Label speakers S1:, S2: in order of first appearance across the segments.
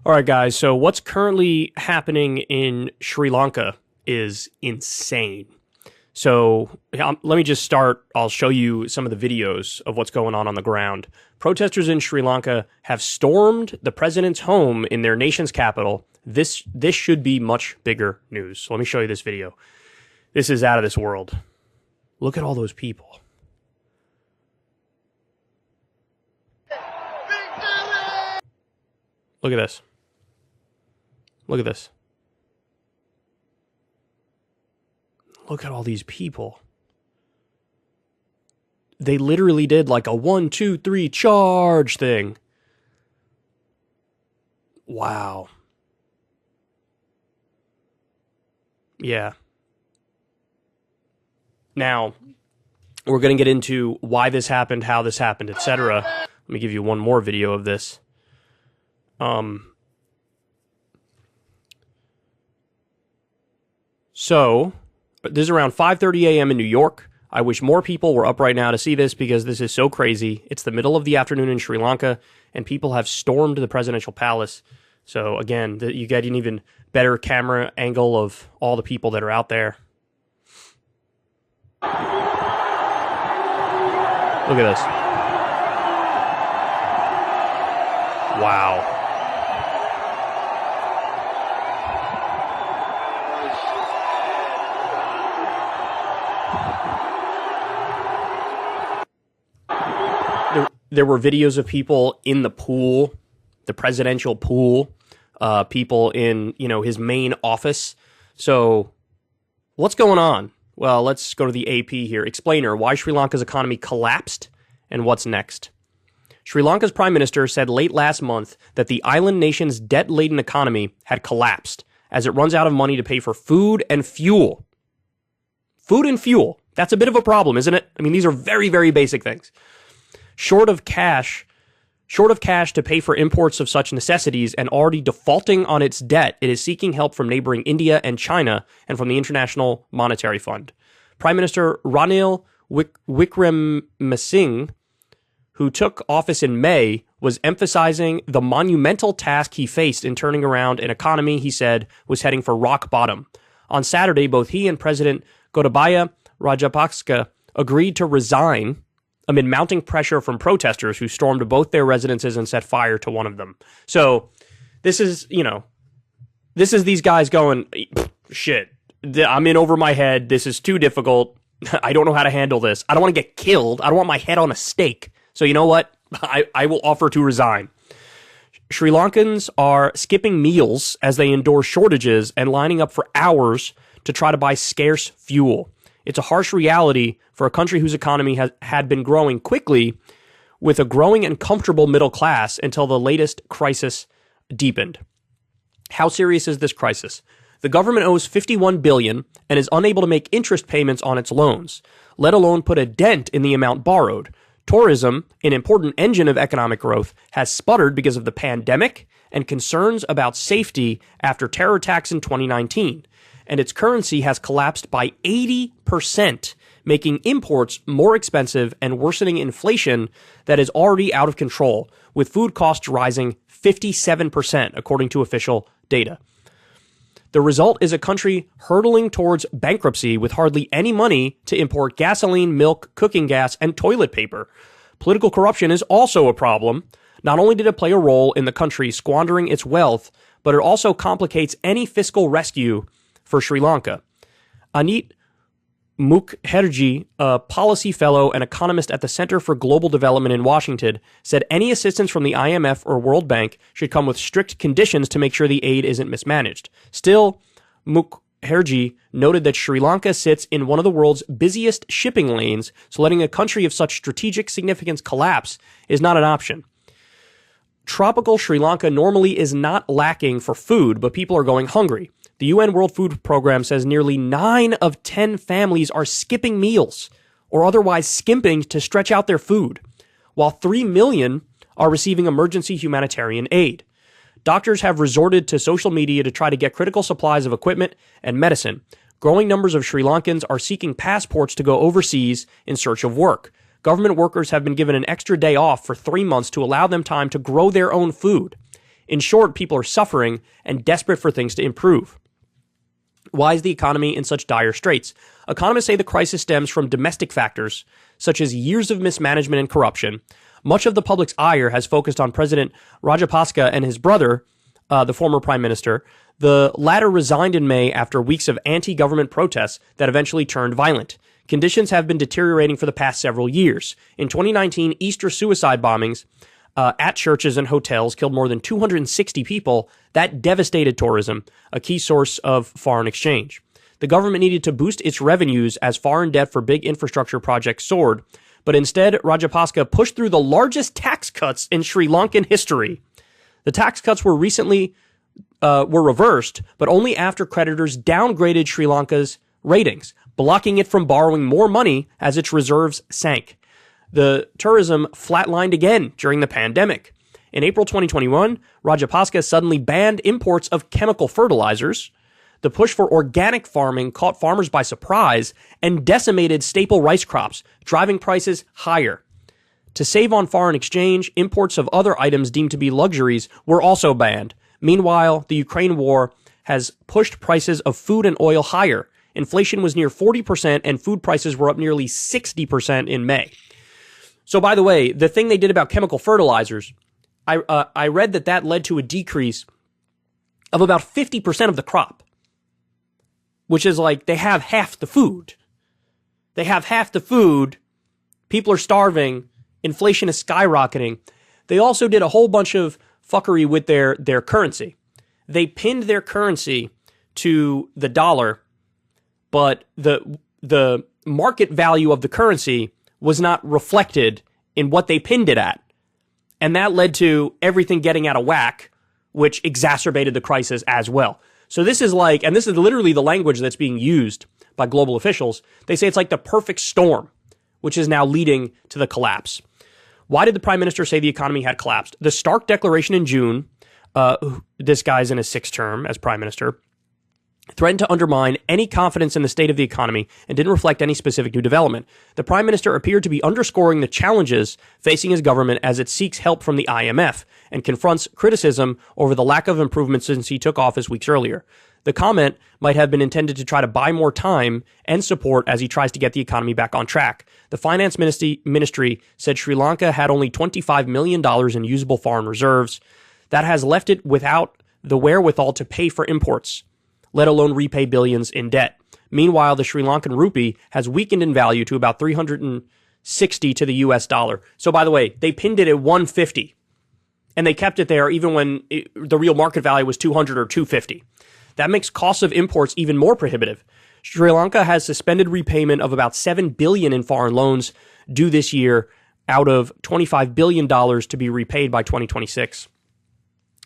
S1: All right, guys. So what's currently happening in Sri Lanka is insane. So let me just start. I'll show you some of the videos of what's going on the ground. Protesters in Sri Lanka have stormed the president's home in their nation's capital. This should be much bigger news. So let me show you this video. This is out of this world. Look at all those people. Look at this. Look at this. Look at all these people. They literally did like a 1, 2, 3 charge thing. Wow. Yeah. Now, we're going to get into why this happened, how this happened, etc. Let me give you one more video of this. So, this is around 5:30 a.m. in New York. I wish more people were up right now to see this because this is so crazy. It's the middle of the afternoon in Sri Lanka, and people have stormed the presidential palace. So, again, you get an even better camera angle of all the people that are out there. Look at this. Wow. There were videos of people in the pool, the presidential pool, people in, his main office. So what's going on? Well, let's go to the AP here. Explainer, why Sri Lanka's economy collapsed and what's next. Sri Lanka's prime minister said late last month that the island nation's debt-laden economy had collapsed as it runs out of money to pay for food and fuel. Food and fuel. That's a bit of a problem, isn't it? I mean, these are very, very basic things. Short of cash to pay for imports of such necessities and already defaulting on its debt, it is seeking help from neighboring India and China and from the International Monetary Fund. Prime Minister Ranil Wickremesinghe, who took office in May, was emphasizing the monumental task he faced in turning around an economy he said was heading for rock bottom. On Saturday, both he and President Gotabaya Rajapaksa agreed to resign amid mounting pressure from protesters who stormed both their residences and set fire to one of them. So this is these guys going, shit, I'm in over my head. This is too difficult. I don't know how to handle this. I don't want to get killed. I don't want my head on a stake. So you know what? I will offer to resign. Sri Lankans are skipping meals as they endure shortages and lining up for hours to try to buy scarce fuel. It's a harsh reality for a country whose economy had been growing quickly with a growing and comfortable middle class until the latest crisis deepened. How serious is this crisis? The government owes $51 billion and is unable to make interest payments on its loans, let alone put a dent in the amount borrowed. Tourism, an important engine of economic growth, has sputtered because of the pandemic and concerns about safety after terror attacks in 2019. And its currency has collapsed by 80%, making imports more expensive and worsening inflation that is already out of control, with food costs rising 57%, according to official data. The result is a country hurtling towards bankruptcy with hardly any money to import gasoline, milk, cooking gas, and toilet paper. Political corruption is also a problem. Not only did it play a role in the country squandering its wealth, but it also complicates any fiscal rescue for Sri Lanka. Anit Mukherjee, a policy fellow and economist at the Center for Global Development in Washington, said any assistance from the IMF or World Bank should come with strict conditions to make sure the aid isn't mismanaged. Still, Mukherjee noted that Sri Lanka sits in one of the world's busiest shipping lanes, so letting a country of such strategic significance collapse is not an option. Tropical Sri Lanka normally is not lacking for food, but people are going hungry. The UN World Food Program says nearly 9 of 10 families are skipping meals or otherwise skimping to stretch out their food, while 3 million are receiving emergency humanitarian aid. Doctors have resorted to social media to try to get critical supplies of equipment and medicine. Growing numbers of Sri Lankans are seeking passports to go overseas in search of work. Government workers have been given an extra day off for 3 months to allow them time to grow their own food. In short, people are suffering and desperate for things to improve. Why is the economy in such dire straits? Economists say the crisis stems from domestic factors, such as years of mismanagement and corruption. Much of the public's ire has focused on President Rajapaksa and his brother, the former prime minister. The latter resigned in May after weeks of anti-government protests that eventually turned violent. Conditions have been deteriorating for the past several years. In 2019, Easter suicide bombings at churches and hotels killed more than 260 people. That devastated tourism, a key source of foreign exchange. The government needed to boost its revenues as foreign debt for big infrastructure projects soared, but instead, Rajapaksa pushed through the largest tax cuts in Sri Lankan history. The tax cuts were recently reversed, but only after creditors downgraded Sri Lanka's ratings, blocking it from borrowing more money as its reserves sank. The tourism flatlined again during the pandemic. In April 2021, Rajapaksa suddenly banned imports of chemical fertilizers. The push for organic farming caught farmers by surprise and decimated staple rice crops, driving prices higher. To save on foreign exchange, imports of other items deemed to be luxuries were also banned. Meanwhile, the Ukraine war has pushed prices of food and oil higher. Inflation was near 40% and food prices were up nearly 60% in May. So by the way, the thing they did about chemical fertilizers, I read that led to a decrease of about 50% of the crop, which is like they have half the food. They have half the food. People are starving. Inflation is skyrocketing. They also did a whole bunch of fuckery with their currency. They pinned their currency to the dollar, but the market value of the currency was not reflected in what they pinned it at. And that led to everything getting out of whack, which exacerbated the crisis as well. So this is like, and this is literally the language that's being used by global officials. They say it's like the perfect storm, which is now leading to the collapse. Why did the prime minister say the economy had collapsed? The Stark Declaration in June, this guy's in his sixth term as prime minister, threatened to undermine any confidence in the state of the economy and didn't reflect any specific new development. The prime minister appeared to be underscoring the challenges facing his government as it seeks help from the IMF and confronts criticism over the lack of improvement since he took office weeks earlier. The comment might have been intended to try to buy more time and support as he tries to get the economy back on track. The finance ministry said Sri Lanka had only $25 million in usable foreign reserves. That has left it without the wherewithal to pay for imports, let alone repay billions in debt. Meanwhile, the Sri Lankan rupee has weakened in value to about 360 to the US dollar. So by the way, they pinned it at 150 and they kept it there even when the real market value was 200 or 250. That makes costs of imports even more prohibitive. Sri Lanka has suspended repayment of about $7 billion in foreign loans due this year out of $25 billion to be repaid by 2026.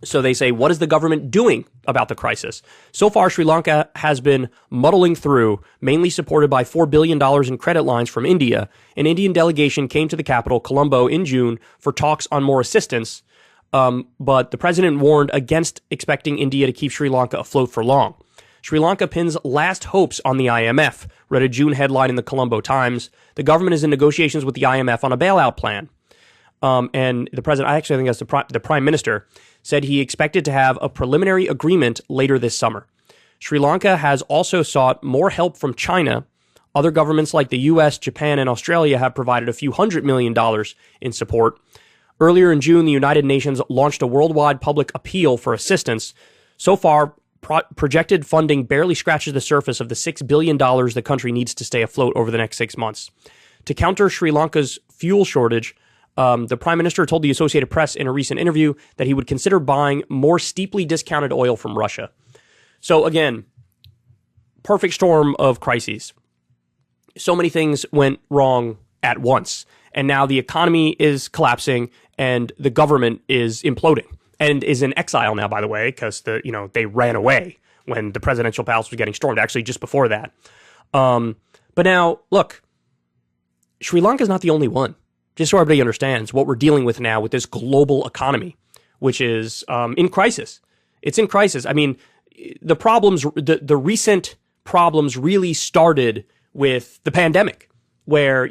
S1: So they say, what is the government doing about the crisis? So far, Sri Lanka has been muddling through, mainly supported by $4 billion in credit lines from India. An Indian delegation came to the capital, Colombo, in June for talks on more assistance. But the president warned against expecting India to keep Sri Lanka afloat for long. Sri Lanka pins last hopes on the IMF, read a June headline in the Colombo Times. The government is in negotiations with the IMF on a bailout plan. And the president, I think that's the prime minister, said he expected to have a preliminary agreement later this summer. Sri Lanka has also sought more help from China. Other governments like the US, Japan, and Australia have provided a few $100 million in support. Earlier in June, the United Nations launched a worldwide public appeal for assistance. So far, projected funding barely scratches the surface of the $6 billion the country needs to stay afloat over the next 6 months. To counter Sri Lanka's fuel shortage, the prime minister told the Associated Press in a recent interview that he would consider buying more steeply discounted oil from Russia. So again, perfect storm of crises. So many things went wrong at once. And now the economy is collapsing and the government is imploding and is in exile now, by the way, because they ran away when the presidential palace was getting stormed, actually just before that. But now, look, Sri Lanka is not the only one. Just so everybody understands what we're dealing with now with this global economy, which is in crisis. It's in crisis. I mean, the problems, the recent problems really started with the pandemic, where,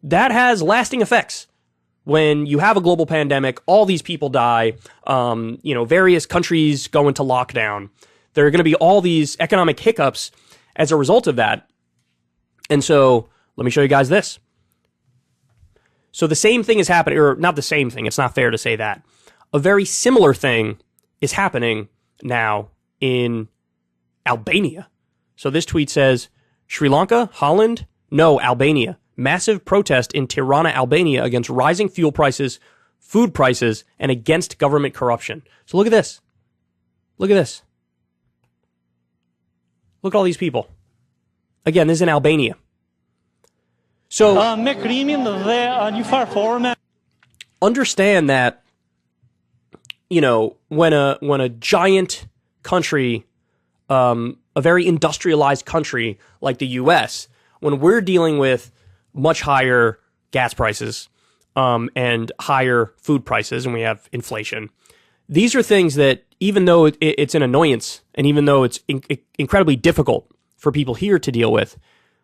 S1: that has lasting effects. when you have a global pandemic, all these people die, various countries go into lockdown. There are going to be all these economic hiccups as a result of that. And so let me show you guys this. So the same thing is happening, or not the same thing. It's not fair to say that. A very similar thing is happening now in Albania. So this tweet says, Sri Lanka, Holland, no, Albania. Massive protest in Tirana, Albania against rising fuel prices, food prices, and against government corruption. So look at this. Look at this. Look at all these people. Again, this is in Albania. So understand that, when a giant country, a very industrialized country like the US, when we're dealing with much higher gas prices and higher food prices, and we have inflation, these are things that, even though it's an annoyance, and even though it's incredibly difficult for people here to deal with,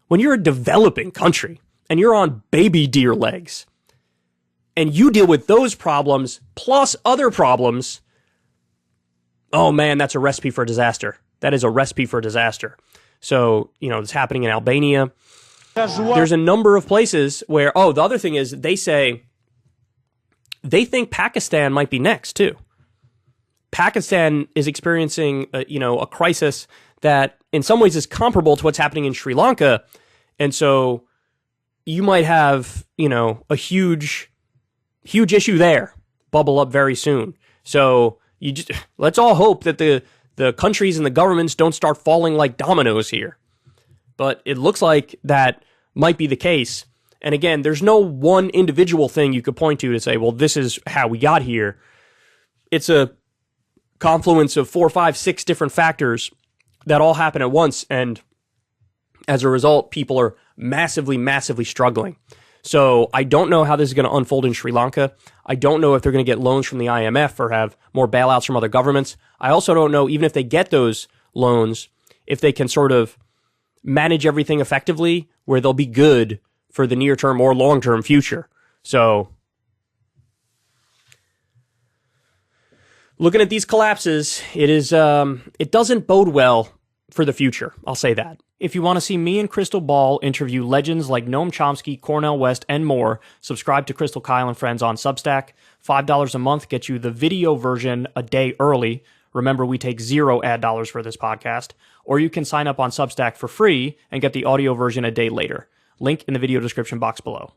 S1: when you're a developing country and you're on baby deer legs, and you deal with those problems plus other problems, oh man, that's a recipe for disaster. That is a recipe for disaster. So, it's happening in Albania. There's a number of places where, the other thing is they think Pakistan might be next too. Pakistan is experiencing, a crisis that in some ways is comparable to what's happening in Sri Lanka. And so you might have, a huge issue there bubble up very soon. So let's all hope that the countries and the governments don't start falling like dominoes here. But it looks like that might be the case. And again, there's no one individual thing you could point to say, well, this is how we got here. It's a confluence of 4, 5, 6 different factors that all happen at once. And as a result, people are massively, massively struggling. So I don't know how this is going to unfold in Sri Lanka. I don't know if they're going to get loans from the IMF or have more bailouts from other governments. I also don't know, even if they get those loans, if they can sort of manage everything effectively where they'll be good for the near term or long term future. So looking at these collapses, it doesn't bode well for the future. I'll say that. If you want to see me and Crystal Ball interview legends like Noam Chomsky, Cornel West, and more, subscribe to Crystal Kyle and Friends on Substack. $5 a month gets you the video version a day early. Remember, we take 0 ad dollars for this podcast. Or you can sign up on Substack for free and get the audio version a day later. Link in the video description box below.